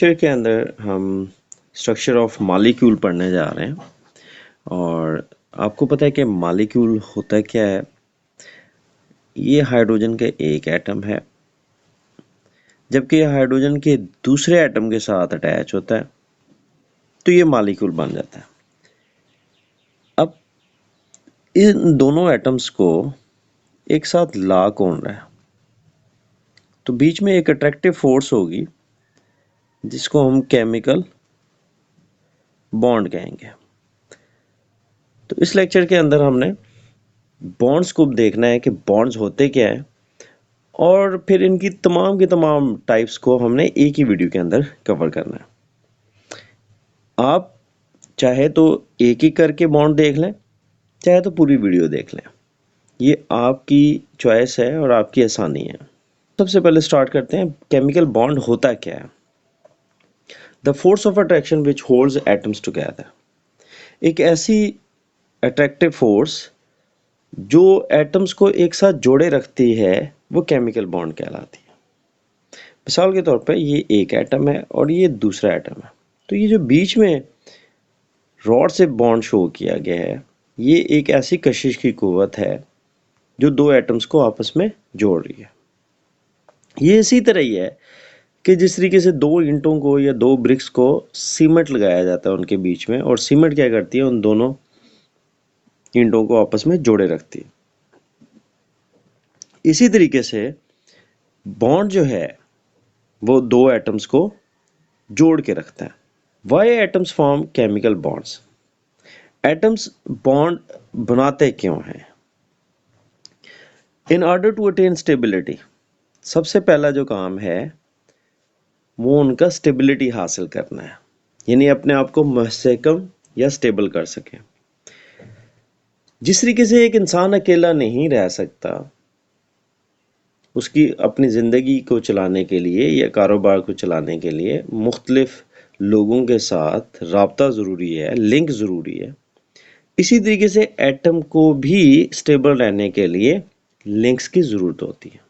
Lecture के अंदर हम स्ट्रक्चर ऑफ मॉलिक्यूल पढ़ने जा रहे हैं और आपको पता है कि मॉलिक्यूल होता क्या है। ये हाइड्रोजन का एक एटम है, जबकि ये हाइड्रोजन के दूसरे एटम के साथ अटैच होता है तो ये मॉलिक्यूल बन जाता है। अब इन दोनों एटम्स को एक साथ ला कौन रहा है, तो बीच में एक अट्रैक्टिव फोर्स होगी जिसको हम केमिकल बॉन्ड कहेंगे। तो इस लेक्चर के अंदर हमने बॉन्ड्स को देखना है कि बॉन्ड्स होते क्या हैं और फिर इनकी तमाम की तमाम टाइप्स को हमने एक ही वीडियो के अंदर कवर करना है। आप चाहे तो एक एक करके बॉन्ड देख लें, चाहे तो पूरी वीडियो देख लें, ये आपकी चॉइस है और आपकी आसानी है। सबसे पहले स्टार्ट करते हैं, केमिकल बॉन्ड होता क्या है। The force of attraction which holds atoms together, एक ऐसी अट्रैक्टिव फोर्स जो एटम्स को एक साथ जोड़े रखती है वो केमिकल बॉन्ड कहलाती है। मिसाल के तौर पे ये एक एटम है और ये दूसरा एटम है, तो ये जो बीच में रॉड से बॉन्ड शो किया गया है ये एक ऐसी कशिश की कुव्वत है जो दो एटम्स को आपस में जोड़ रही है। ये इसी तरह ही है कि जिस तरीके से दो ईंटों को या दो ब्रिक्स को सीमेंट लगाया जाता है उनके बीच में, और सीमेंट क्या करती है, उन दोनों ईंटों को आपस में जोड़े रखती है। इसी तरीके से बॉन्ड जो है वो दो एटम्स को जोड़ के रखता है। Why atoms form chemical bonds, atoms bond बनाते क्यों हैं। In order to attain stability, सबसे पहला जो काम है वो उनका स्टेबिलिटी हासिल करना है, यानी अपने आप को मुस्तहकम या स्टेबल कर सके। जिस तरीके से एक इंसान अकेला नहीं रह सकता, उसकी अपनी ज़िंदगी को चलाने के लिए या कारोबार को चलाने के लिए मुख्तलिफ लोगों के साथ राब्ता ज़रूरी है, लिंक ज़रूरी है, इसी तरीके से एटम को भी स्टेबल रहने के लिए लिंक्स की ज़रूरत होती है।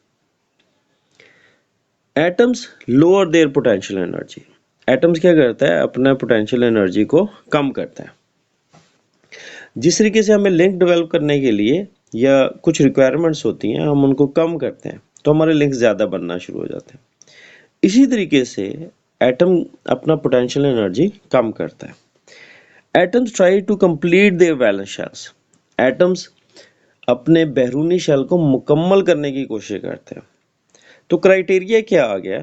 Atoms lower their potential energy, atoms क्या करता है, अपना पोटेंशियल एनर्जी को कम करता है। जिस तरीके से हमें लिंक डेवलप करने के लिए या कुछ रिक्वायरमेंट्स होती हैं हम उनको कम करते हैं तो हमारे लिंक्स ज़्यादा बनना शुरू हो जाते हैं। इसी तरीके से एटम अपना पोटेंशियल एनर्जी कम करता है। Atoms try to complete their valence shells, atoms अपने बैरूनी शेल को मुकम्मल करने की कोशिश करते हैं। तो क्राइटेरिया क्या आ गया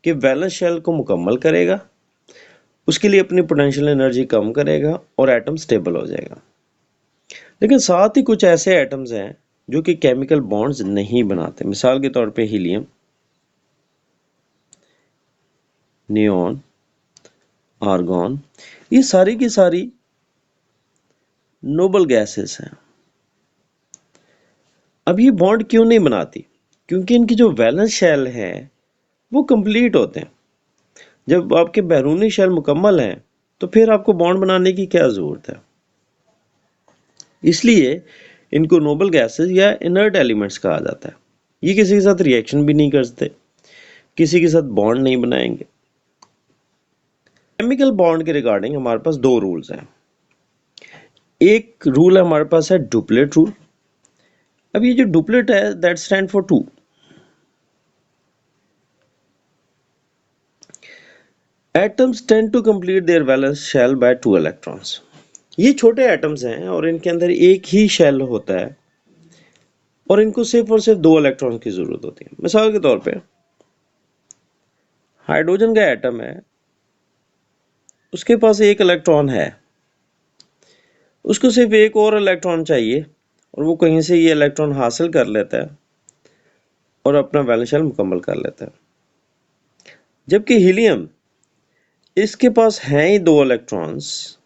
कि वैलेंस शेल को मुकम्मल करेगा, उसके लिए अपनी पोटेंशियल एनर्जी कम करेगा और एटम स्टेबल हो जाएगा। लेकिन साथ ही कुछ ऐसे एटम्स हैं जो कि केमिकल बॉन्ड्स नहीं बनाते। मिसाल के तौर पे हीलियम, नियॉन, आर्गॉन, ये सारी की सारी नोबल गैसेस हैं। अब ये बॉन्ड क्यों नहीं बनाती, क्योंकि इनकी जो वैलेंस शेल है वो कंप्लीट होते हैं। जब आपके बैरूनी शेल मुकम्मल हैं तो फिर आपको बॉन्ड बनाने की क्या ज़रूरत है। इसलिए इनको नोबल गैसेस या इनर्ट एलिमेंट्स कहा जाता है। ये किसी के साथ रिएक्शन भी नहीं करते, किसी के साथ बॉन्ड नहीं बनाएंगे। केमिकल बॉन्ड के रिगार्डिंग हमारे पास दो रूल्स हैं। एक रूल हमारे पास है डुप्लेट रूल। अब ये जो डुप्लेट है that stand for two. Atoms tend to complete their valence shell by two electrons. ये छोटे एटम्स हैं और इनके अंदर एक ही शेल होता है और इनको सिर्फ और सिर्फ दो इलेक्ट्रॉन की जरूरत होती है। मिसाल के तौर पे हाइड्रोजन का एटम है, उसके पास एक इलेक्ट्रॉन है, उसको सिर्फ एक और इलेक्ट्रॉन चाहिए और वो कहीं से ये इलेक्ट्रॉन हासिल कर लेता है और अपना वैलेंस शेल मुकम्मल कर लेता है। जबकि हीलियम, इसके पास हैं ही दो इलेक्ट्रॉन्स,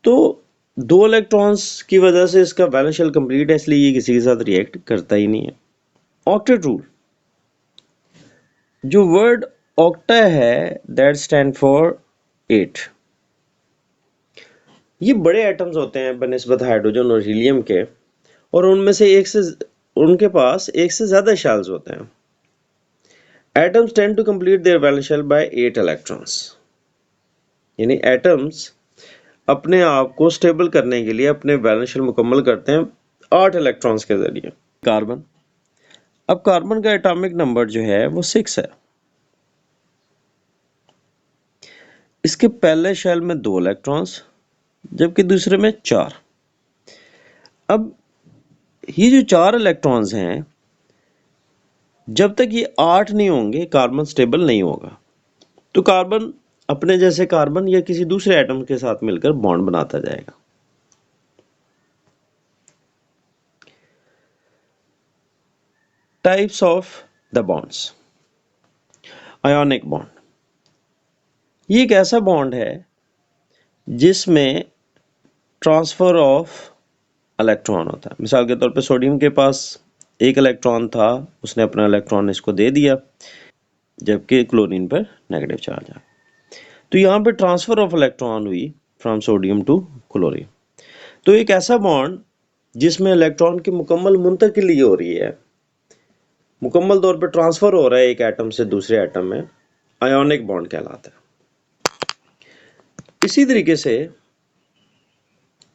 तो दो इलेक्ट्रॉन्स की वजह से इसका वैलेंस शेल कंप्लीट है, इसलिए ये किसी के साथ रिएक्ट करता ही नहीं है। ऑक्टेट रूल, जो वर्ड ऑक्टा है दैट स्टैंड फॉर 8। ये बड़े एटम्स होते हैं बनिस्बत हाइड्रोजन और हीलियम के, और उनमें से उनके पास एक से ज्यादा शेल्स होते हैं। Atoms tend to complete their valence shell by 8 electrons. यानी एटम्स अपने आप को स्टेबल करने के लिए अपने वैलेंस शेल मुकम्मल करते हैं 8 इलेक्ट्रॉन्स के जरिए। कार्बन, अब कार्बन का एटॉमिक नंबर जो है वो 6 है। इसके पहले शेल में 2 इलेक्ट्रॉन्स जबकि दूसरे में 4। अब ये जो 4 इलेक्ट्रॉन्स हैं, जब तक ये 8 नहीं होंगे कार्बन स्टेबल नहीं होगा। तो कार्बन अपने जैसे कार्बन या किसी दूसरे एटम के साथ मिलकर बॉन्ड बनाता जाएगा। Types of the bonds. Ionic bond, ये एक ऐसा बॉन्ड है जिसमें ट्रांसफर ऑफ इलेक्ट्रॉन होता है। मिसाल के तौर पे सोडियम के पास 1 इलेक्ट्रॉन था, उसने अपना इलेक्ट्रॉन इसको दे दिया, जबकि क्लोरीन पर नेगेटिव चार्ज है। तो यहाँ पे ट्रांसफर ऑफ इलेक्ट्रॉन हुई फ्रॉम सोडियम टू क्लोरीन। तो एक ऐसा बॉन्ड जिसमें इलेक्ट्रॉन की मुकम्मल मुंतकिली हो रही है, मुकम्मल तौर पे ट्रांसफर हो रहा है एक एटम से दूसरे एटम में, आयोनिक बॉन्ड कहलाता है। इसी तरीके से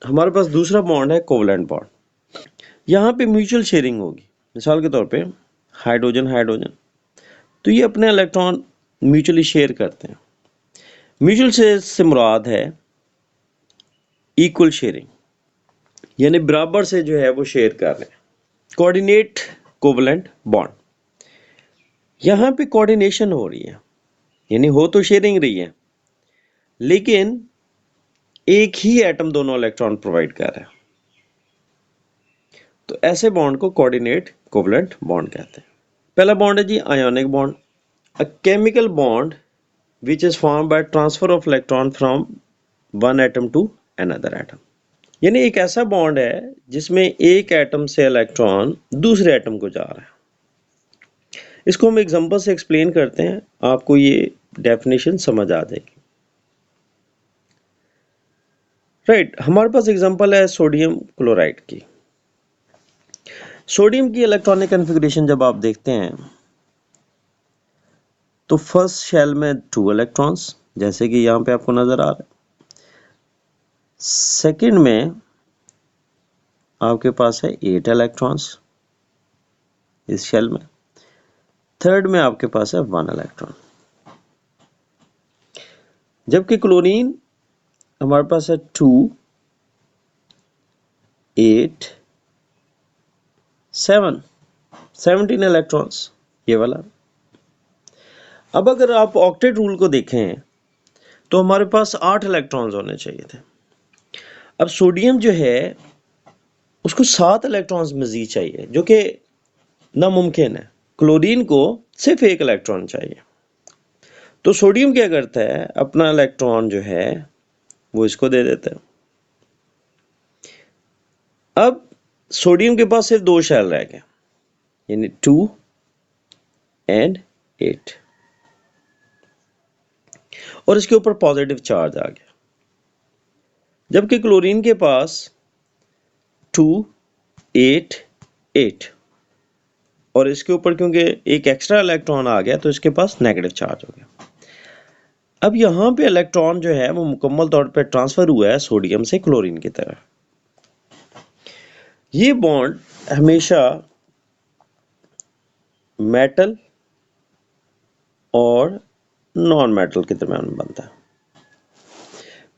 हमारे पास दूसरा बॉन्ड है कोवलेंट बॉन्ड। यहाँ पे म्यूचुअल शेयरिंग होगी। मिसाल के तौर पे हाइड्रोजन हाइड्रोजन, तो ये अपने इलेक्ट्रॉन म्यूचुअली शेयर करते हैं। म्यूचुअल से मुराद है इक्वल शेयरिंग, यानी बराबर से जो है वो शेयर कर रहे हैं। कोऑर्डिनेट कोवलेंट बॉन्ड, यहाँ पे कोऑर्डिनेशन हो रही है, यानी हो तो शेयरिंग रही है लेकिन एक ही एटम दोनों इलेक्ट्रॉन प्रोवाइड कर रहा है। तो ऐसे बॉन्ड को कोऑर्डिनेट कोवलेंट बॉन्ड कहते हैं। पहला बॉन्ड है जी ionic bond, a chemical bond which is formed by transfer of electron from one atom to another atom। यानी एक ऐसा बॉन्ड है जिसमें एक एटम से इलेक्ट्रॉन दूसरे एटम को जा रहा है। इसको हम एग्जांपल से एक्सप्लेन करते हैं, आपको ये डेफिनेशन समझ आ जाएगी। राइट, हमारे पास एग्जांपल है सोडियम क्लोराइड की। सोडियम की इलेक्ट्रॉनिक कॉन्फ़िगरेशन जब आप देखते हैं तो फर्स्ट शेल में 2 इलेक्ट्रॉन्स, जैसे कि यहाँ पे आपको नजर आ रहा है। सेकंड में आपके पास है 8 इलेक्ट्रॉन्स इस शेल में। थर्ड में आपके पास है 1 इलेक्ट्रॉन। जबकि क्लोरीन हमारे पास है 2 8 7 17 इलेक्ट्रॉन्स, ये वाला। अब अगर आप ऑक्टेट रूल को देखें तो हमारे पास 8 इलेक्ट्रॉन्स होने चाहिए थे। अब सोडियम जो है उसको 7 इलेक्ट्रॉन्स मजीद चाहिए, जो कि नामुमकिन है। क्लोरीन को सिर्फ 1 इलेक्ट्रॉन चाहिए। तो सोडियम क्या करता है, अपना इलेक्ट्रॉन जो है वो इसको दे देता है। अब सोडियम के पास सिर्फ 2 शेल रह गए, यानी 2 एंड 8, और इसके ऊपर पॉजिटिव चार्ज आ गया। जबकि क्लोरीन के पास 2 8 8, और इसके ऊपर क्योंकि एक एक्स्ट्रा इलेक्ट्रॉन आ गया तो इसके पास नेगेटिव चार्ज हो गया। अब यहाँ पे इलेक्ट्रॉन जो है वो मुकम्मल तौर पे ट्रांसफर हुआ है सोडियम से क्लोरीन की तरफ। ये बॉन्ड हमेशा मेटल और नॉन मेटल के दरम्यान बनता है।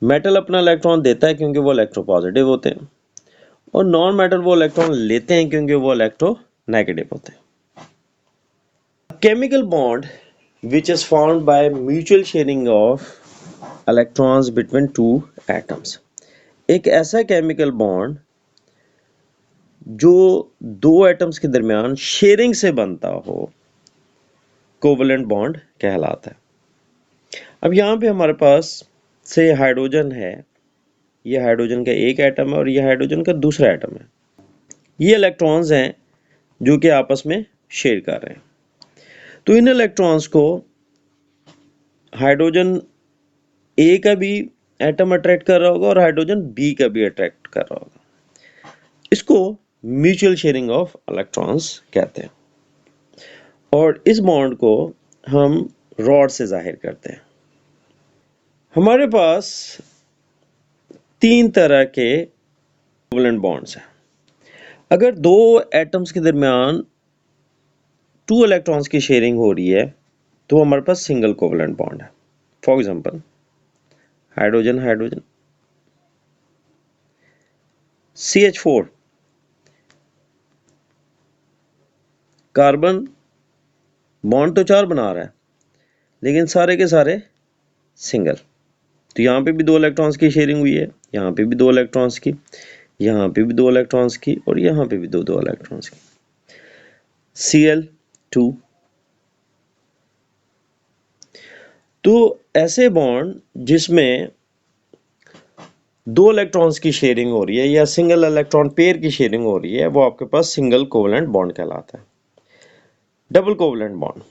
मेटल अपना इलेक्ट्रॉन देता है क्योंकि वो इलेक्ट्रोपॉजिटिव होते हैं, और नॉन मेटल वो इलेक्ट्रॉन लेते हैं क्योंकि वो इलेक्ट्रोनेगेटिव होते हैं। Chemical bond which is formed by mutual sharing of electrons between two atoms। एक ऐसा केमिकल बॉन्ड जो 2 एटम्स के दरमियान शेयरिंग से बनता हो, कोवलेंट बॉन्ड कहलाता है। अब यहाँ पे हमारे पास से हाइड्रोजन है, ये हाइड्रोजन का एक एटम है और ये हाइड्रोजन का दूसरा एटम है। ये इलेक्ट्रॉन्स हैं जो कि आपस में शेयर कर रहे हैं। तो इन इलेक्ट्रॉन्स को हाइड्रोजन ए का भी एटम अट्रैक्ट कर रहा होगा और हाइड्रोजन बी का भी अट्रैक्ट कर रहा होगा। इसको म्यूचुअल शेयरिंग ऑफ इलेक्ट्रॉन्स कहते हैं। और इस बॉन्ड को हम रॉड से जाहिर करते हैं। हमारे पास 3 तरह के कोवेलेंट बॉन्ड्स हैं। अगर 2 एटम्स के दरमियान 2 इलेक्ट्रॉन्स की शेयरिंग हो रही है तो हमारे पास सिंगल कोवेलेंट बॉन्ड है। For example hydrogen hydrogen, CH4 carbon bond तो 4 बना रहा है लेकिन सारे के सारे सिंगल। तो यहाँ पे भी 2 इलेक्ट्रॉन्स की शेयरिंग हुई है, यहाँ पे भी 2 इलेक्ट्रॉन्स की, यहाँ पे भी 2 इलेक्ट्रॉन्स की और यहाँ पे भी 2 इलेक्ट्रॉन्स की। Cl2। तो ऐसे बॉन्ड जिसमें 2 इलेक्ट्रॉन्स की शेयरिंग हो रही है या सिंगल इलेक्ट्रॉन पेयर की शेयरिंग हो रही है वो आपके पास सिंगल कोवेलेंट बॉन्ड कहलाता है। डबल कोवेलेंट बॉन्ड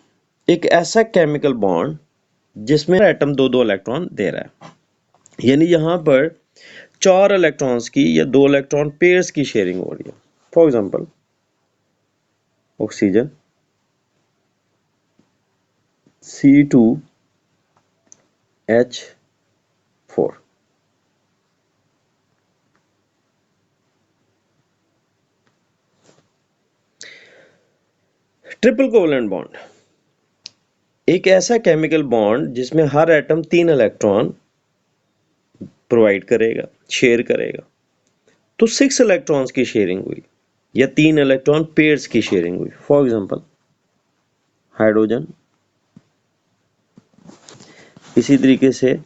एक ऐसा केमिकल बॉन्ड जिसमें एटम 2 इलेक्ट्रॉन दे रहा है, यानी यहाँ पर 4 इलेक्ट्रॉन्स की या 2 इलेक्ट्रॉन पेयर्स की शेयरिंग हो रही है। For example oxygen C2H4। Triple covalent bond एक ऐसा केमिकल बॉन्ड जिसमें हर एटम 3 इलेक्ट्रॉन प्रोवाइड करेगा, शेयर करेगा। तो 6 इलेक्ट्रॉन्स की शेयरिंग हुई या 3 इलेक्ट्रॉन पेयर्स की शेयरिंग हुई। फॉर एग्जांपल हाइड्रोजन, इसी तरीके से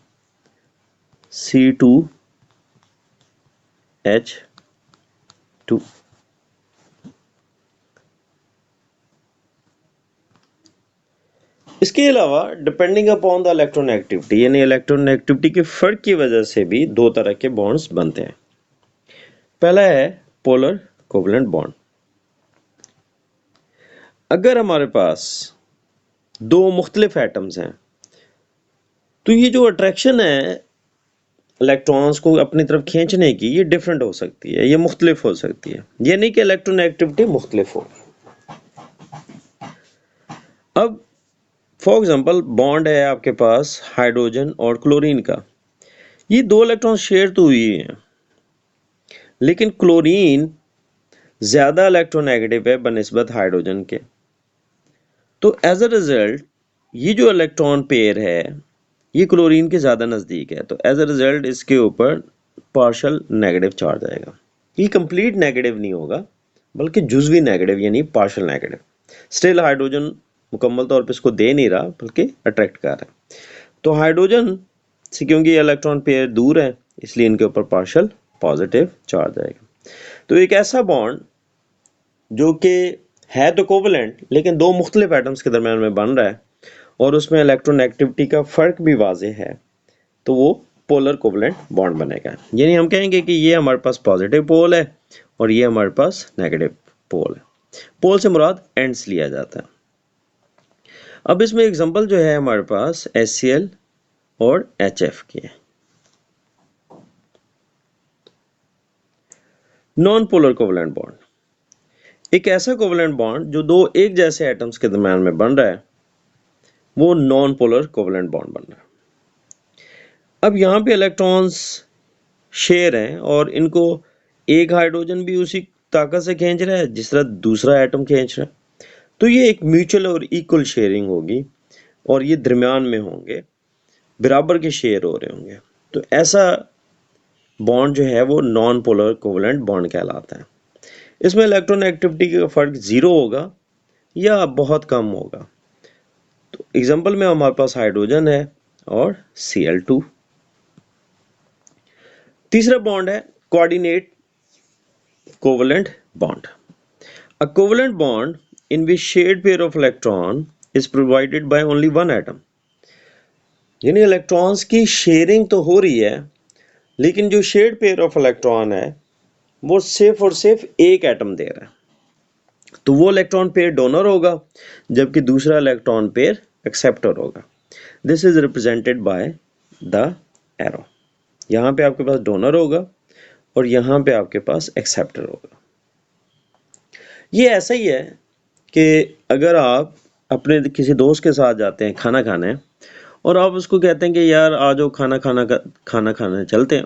C2H2। इसके अलावा depending upon the electron activity, यानी इलेक्ट्रॉन एक्टिविटी के फर्क की वजह से भी 2 तरह के बॉन्ड्स बनते हैं। पहला है पोलर कोवेलेंट बॉन्ड। अगर हमारे पास 2 मुख्तलिफ एटम्स हैं तो ये जो अट्रैक्शन है इलेक्ट्रॉन्स को अपनी तरफ खींचने की, ये डिफरेंट हो सकती है, ये मुख्तलिफ हो सकती है, ये नहीं कि इलेक्ट्रॉन एक्टिविटी मुख्तलिफ हो। अब फॉर एग्जांपल बॉन्ड है आपके पास हाइड्रोजन और क्लोरीन का, ये 2 इलेक्ट्रॉन शेयर तो हुई हैं लेकिन क्लोरीन ज्यादा इलेक्ट्रोनेगेटिव है बनिस्बत हाइड्रोजन के। तो एज अ रिजल्ट ये जो इलेक्ट्रॉन पेयर है ये क्लोरीन के ज्यादा नजदीक है, तो एज अ रिजल्ट इसके ऊपर पार्शियल नेगेटिव चार्ज आएगा। ये कंप्लीट नेगेटिव नहीं होगा बल्कि जुजवी नेगेटिव यानी पार्शियल नेगेटिव। स्टिल हाइड्रोजन मुकम्मल तौर पे इसको दे नहीं रहा बल्कि अट्रैक्ट कर रहा है। तो हाइड्रोजन से क्योंकि इलेक्ट्रॉन पेयर दूर है इसलिए इनके ऊपर पार्शियल पॉजिटिव चार्ज आएगा। तो एक ऐसा बॉन्ड जो कि है तो कोवेलेंट लेकिन 2 मुख्तलिफ एटम्स के दरमियान में बन रहा है और उसमें इलेक्ट्रॉन एक्टिविटी का फर्क भी वाज़ेह है, तो वो पोलर कोवेलेंट बॉन्ड बनेगा। यानी हम कहेंगे कि ये हमारे पास पॉजिटिव पोल है और ये हमारे पास नेगेटिव पोल है। पोल से मुराद एंड्स लिया जाता है। अब इसमें एग्जांपल जो है हमारे पास HCl और HF की है। नॉन पोलर कोवेलेंट बॉन्ड एक ऐसा कोवेलेंट बॉन्ड जो 2 एक जैसे एटम्स के दरमियान में बन रहा है, वो नॉन पोलर कोवेलेंट बॉन्ड बन रहा है। अब यहाँ पे इलेक्ट्रॉन्स शेयर हैं और इनको एक हाइड्रोजन भी उसी ताकत से खींच रहा है जिस तरह दूसरा एटम खींच रहा है। तो ये एक म्यूचुअल और इक्वल शेयरिंग होगी और ये दरमियान में होंगे, बराबर के शेयर हो रहे होंगे। तो ऐसा बॉन्ड जो है वो नॉन पोलर कोवेलेंट बॉन्ड कहलाता है। इसमें इलेक्ट्रॉन एक्टिविटी का फर्क 0 होगा या बहुत कम होगा। तो एग्जांपल में हमारे पास हाइड्रोजन है और Cl2। तीसरा बॉन्ड है coordinate covalent bond. A covalent bond in which shared pair of electron is provided by only one atom। यानी इलेक्ट्रॉन्स की शेयरिंग तो हो रही है लेकिन जो शेयर्ड पेयर ऑफ इलेक्ट्रॉन है वो सिर्फ और सिर्फ एक एटम दे रहा है, तो वो इलेक्ट्रॉन पेयर डोनर होगा जबकि दूसरा इलेक्ट्रॉन पेयर एक्सेप्टर होगा। This is represented by the arrow. यहाँ पे आपके पास डोनर होगा और यहाँ पे आपके पास एक्सेप्टर होगा। ये ऐसा ही है कि अगर आप अपने किसी दोस्त के साथ जाते हैं खाना खाने और आप उसको कहते हैं कि यार आ जाओ खाना खाने चलते हैं,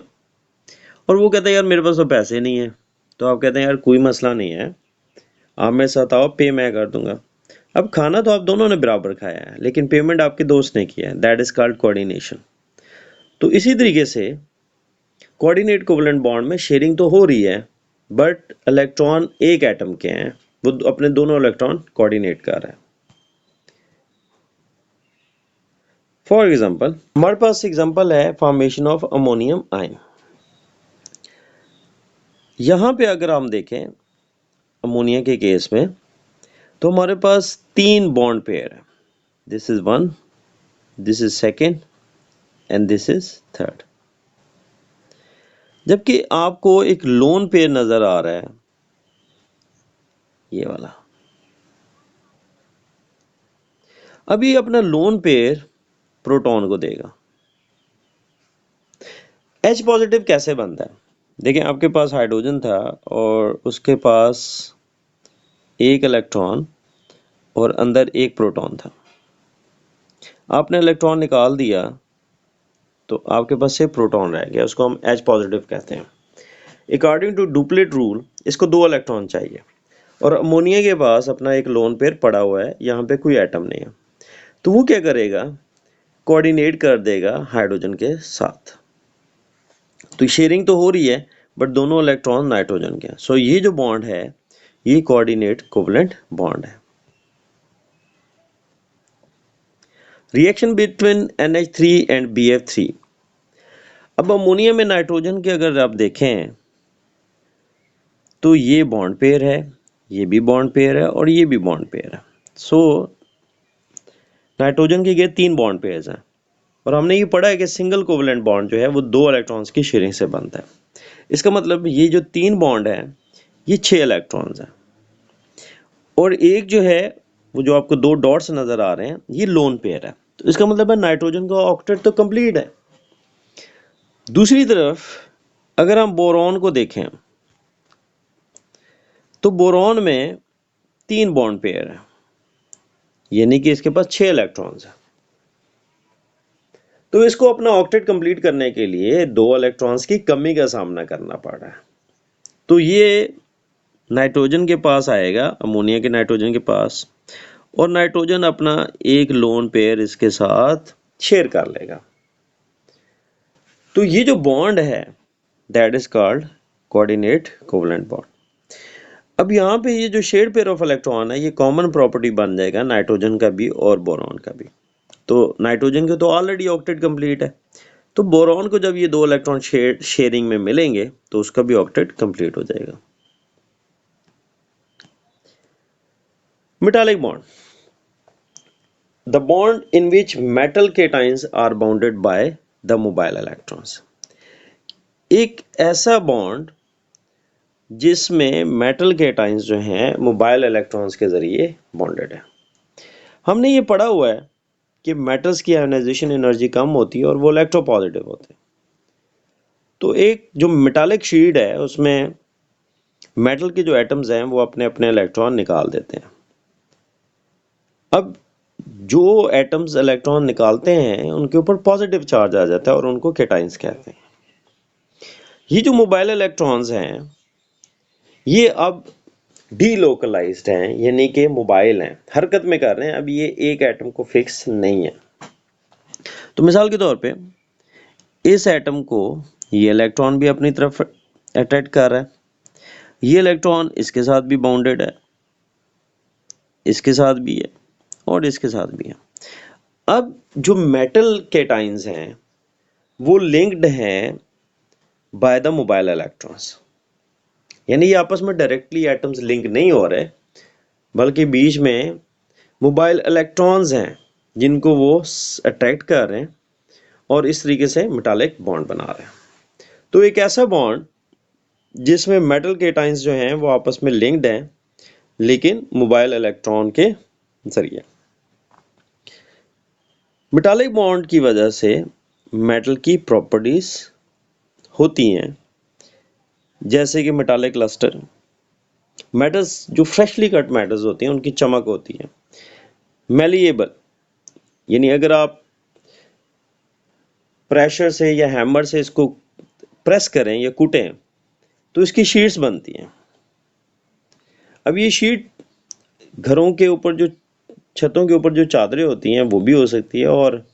और वो कहता है यार मेरे पास तो पैसे नहीं है। तो आप कहते हैं यार कोई मसला नहीं है, आप मेरे साथ आओ, पे मैं कर दूंगा। अब खाना तो आप दोनों ने बराबर खाया है, लेकिन पेमेंट आपके दोस्त ने किया है। That is called coordination. तो इसी तरीके से कोऑर्डिनेट कोवलेंट बॉन्ड में शेयरिंग तो हो रही है, बट इलेक्ट्रॉन एक एटम के हैं, वो अपने दोनों इलेक्ट्रॉन कोऑर्डिनेट कर रहे हैं। फॉर एग्जाम्पल हमारे पास एग्जाम्पल है फॉर्मेशन ऑफ अमोनियम आयन। यहां पे अगर हम देखें अमोनिया के केस में, तो हमारे पास 3 बॉन्ड पेयर है। This is 1, this is second and this is third. जबकि आपको एक लोन पेयर नजर आ रहा है, ये वाला। अभी अपना लोन पेयर प्रोटॉन को देगा। H पॉजिटिव कैसे बनता है? देखिए आपके पास हाइड्रोजन था और उसके पास एक इलेक्ट्रॉन और अंदर एक प्रोटॉन था। आपने इलेक्ट्रॉन निकाल दिया तो आपके पास सिर्फ प्रोटॉन रह गया, उसको हम H पॉजिटिव कहते हैं। अकॉर्डिंग टू डुप्लेट रूल इसको 2 इलेक्ट्रॉन चाहिए, और अमोनिया के पास अपना एक लोन पेयर पड़ा हुआ है, यहाँ पे कोई एटम नहीं है। तो वो क्या करेगा, कोऑर्डिनेट कर देगा हाइड्रोजन के साथ। तो शेयरिंग तो हो रही है, बट दोनों इलेक्ट्रॉन नाइट्रोजन के हैं। सो ये जो बॉन्ड है ये कोऑर्डिनेट कोवलेंट बॉन्ड है। Reaction between NH3 and BF3। अब अमोनिया में नाइट्रोजन के अगर आप देखें तो ये बॉन्ड पेयर है, ये भी बॉन्ड पेयर है और ये भी बॉन्ड पेयर है। सो नाइट्रोजन के ये 3 बॉन्ड पेयर्स हैं, और हमने ये पढ़ा है कि सिंगल कोवलेंट बॉन्ड जो है वो 2 इलेक्ट्रॉन्स की शेयरिंग से बनता है। इसका मतलब ये जो 3 बॉन्ड है ये 6 इलेक्ट्रॉन्स हैं, और एक जो है वो जो आपको 2 डॉट्स नजर आ रहे हैं ये लोन पेयर है। तो इसका मतलब है नाइट्रोजन का ऑक्टेट तो कंप्लीट है। दूसरी तरफ अगर हम बोरॉन को देखें तो बोरॉन में 3 बॉन्ड पेयर है, यानी कि इसके पास 6 इलेक्ट्रॉन्स हैं। तो इसको अपना ऑक्टेट कंप्लीट करने के लिए 2 इलेक्ट्रॉन्स की कमी का सामना करना पड़ रहा है। तो ये नाइट्रोजन के पास आएगा, अमोनिया के नाइट्रोजन के पास, और नाइट्रोजन अपना एक लोन पेयर इसके साथ शेयर कर लेगा। तो ये जो बॉन्ड है that is called coordinate covalent bond. अब यहाँ पे ये जो शेयर्ड पेयर ऑफ इलेक्ट्रॉन है ये कॉमन प्रॉपर्टी बन जाएगा नाइट्रोजन का भी और बोरॉन का भी। तो नाइट्रोजन के तो ऑलरेडी ऑक्टेट कंप्लीट है, तो बोरॉन को जब ये 2 इलेक्ट्रॉन शेयरिंग में मिलेंगे तो उसका भी ऑक्टेट कंप्लीट हो जाएगा। Metallic bond, the bond in which metal cations are bounded by the mobile electrons. एक ऐसा बॉन्ड जिसमें मेटल केटाइंस जो हैं मोबाइल इलेक्ट्रॉन्स के जरिए बॉन्डेड है। हमने ये पढ़ा हुआ है कि मेटल्स की आयोनाइजेशन एनर्जी कम होती है और वो इलेक्ट्रोपॉजिटिव होते हैं। तो एक जो मेटालिक शीट है उसमें मेटल के जो एटम्स हैं वो अपने अपने इलेक्ट्रॉन निकाल देते हैं। अब जो एटम्स इलेक्ट्रॉन निकालते हैं उनके ऊपर पॉजिटिव चार्ज आ जाता है और उनको केटाइंस कहते हैं। ये जो मोबाइल इलेक्ट्रॉन्स हैं ये अब डीलोकलाइज्ड हैं, यानी कि मोबाइल हैं, हरकत में कर रहे हैं, अब ये एक एटम को फिक्स नहीं है। तो मिसाल के तौर पे इस एटम को ये इलेक्ट्रॉन भी अपनी तरफ अट्रैक्ट कर रहा है, ये इलेक्ट्रॉन इसके साथ भी बाउंडेड है, इसके साथ भी है और इसके साथ भी है। अब जो मेटल केटाइंस हैं वो लिंक्ड हैं बाय द मोबाइल इलेक्ट्रॉन्स, यानी ये आपस में डायरेक्टली एटम्स लिंक नहीं हो रहे, बल्कि बीच में मोबाइल इलेक्ट्रॉन्स हैं जिनको वो अट्रैक्ट कर रहे हैं और इस तरीके से मेटालिक बॉन्ड बना रहे हैं। तो एक ऐसा बॉन्ड जिसमें मेटल केटाइंस जो हैं वो आपस में लिंक्ड हैं, लेकिन मोबाइल इलेक्ट्रॉन के जरिए। मेटालिक बॉन्ड की वजह से मेटल की प्रॉपर्टीज होती हैं, जैसे कि मेटालिक क्लस्टर। मेटल्स जो फ्रेशली कट मेटल्स होती हैं उनकी चमक होती है, मैलिएबल, यानी अगर आप प्रेशर से या हैमर से इसको प्रेस करें या कूटें तो इसकी शीट्स बनती हैं। अब ये शीट घरों के ऊपर जो छतों के ऊपर जो चादरें होती हैं वो भी हो सकती है, और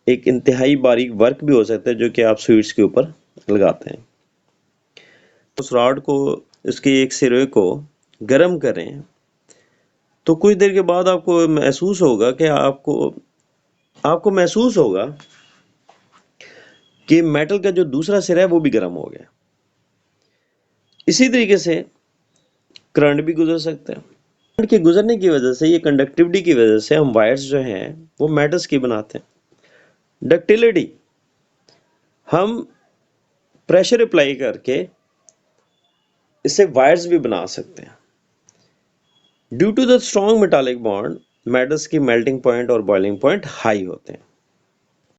एक इंतहाई बारीक वर्क भी हो सकता है जो कि आप स्वीट्स के ऊपर लगाते हैं। उस रॉड को, इसके एक सिरे को गर्म करें तो कुछ देर के बाद आपको महसूस होगा कि आपको महसूस होगा कि मेटल का जो दूसरा सिरा है वो भी गर्म हो गया। इसी तरीके से करंट भी गुजर सकता है। करंट के गुजरने की वजह से, ये कंडक्टिविटी की वजह से हम वायर्स जो हैं वो मेटल्स की बनाते हैं। डक्टिलिटी, हम प्रेशर अप्लाई करके इससे वायर्स भी बना सकते हैं। Due to the strong metallic bond, metals की मेल्टिंग पॉइंट और बॉइलिंग पॉइंट हाई होते हैं।